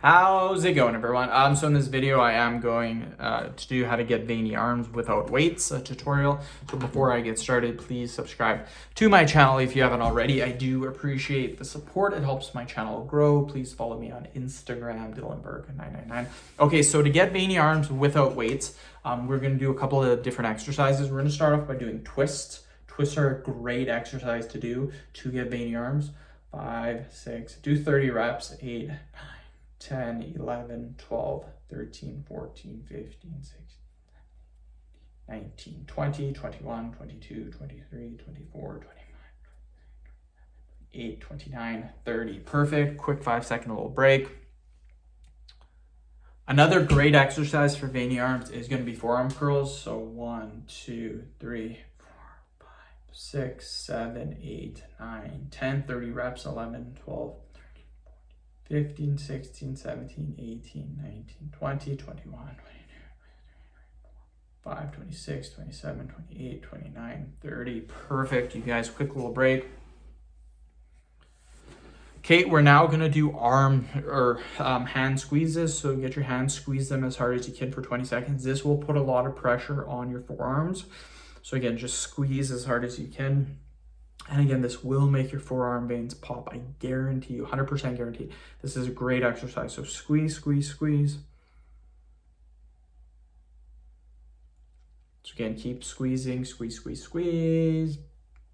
How's it going, everyone? So in this video, I am going to do how to get veiny arms without weights, a tutorial. So before I get started, please subscribe to my channel if you haven't already. I do appreciate the support. It helps my channel grow. Please follow me on Instagram, Dylanberg999. Okay, so to get veiny arms without weights, we're going to do a couple of different exercises. We're going to start off by doing twists. Twists are a great exercise to do to get veiny arms. 5, 6, do 30 reps, 8, 9, 10, 11, 12, 13, 14, 15, 16, 19, 20, 21, 22, 23, 24, 25, 28, 29, 30. Perfect. Quick 5-second little break. Another great exercise for veiny arms is going to be forearm curls. So 1, 2, 3, 4, 5, 6, 7, 8, 9, 10, 30 reps, 11, 12, 15, 16, 17, 18, 19, 20, 21, 22, 25, 26, 27, 28, 29, 30. Perfect, you guys. Quick little break. Okay, we're now going to do arm or hand squeezes. So get your hands, squeeze them as hard as you can for 20 seconds. This will put a lot of pressure on your forearms. So again, just squeeze as hard as you can. And again, this will make your forearm veins pop. I guarantee you, 100% guarantee. This is a great exercise. So squeeze, squeeze, squeeze. So again, keep squeezing, squeeze, squeeze, squeeze.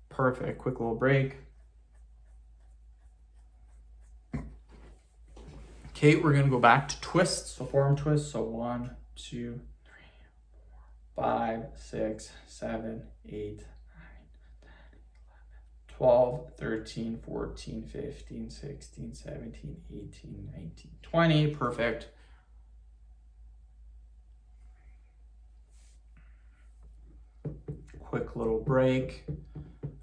Perfect. Quick little break. Okay, we're going to go back to twists. So forearm twists. So 1, 2, 3, 4, 5, 6, 7, 8, 12, 13, 14, 15, 16, 17, 18, 19, 20. Perfect. Quick little break.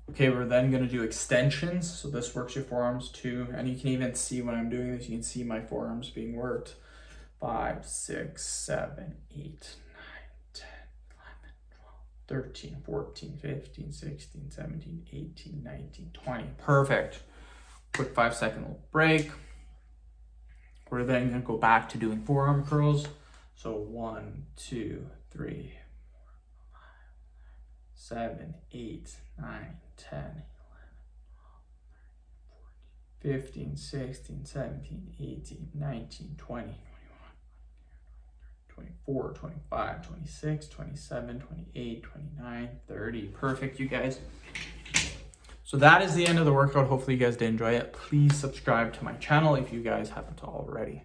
Okay, we're then going to do extensions. So this works your forearms too. And you can even see when I'm doing this, you can see my forearms being worked. 5, 6, 7, 8, 13, 14, 15, 16, 17, 18, 19, 20. Perfect. Quick 5-second little break. We're then going to go back to doing forearm curls. So 1, 2, 3, 4, 5, 7, 8, 9, 10, 11, 12, 15, 16, 17, 18, 19, 20. 24, 25, 26, 27, 28, 29, 30. Perfect, you guys. So that is the end of the workout. Hopefully you guys did enjoy it. Please subscribe to my channel if you guys haven't already.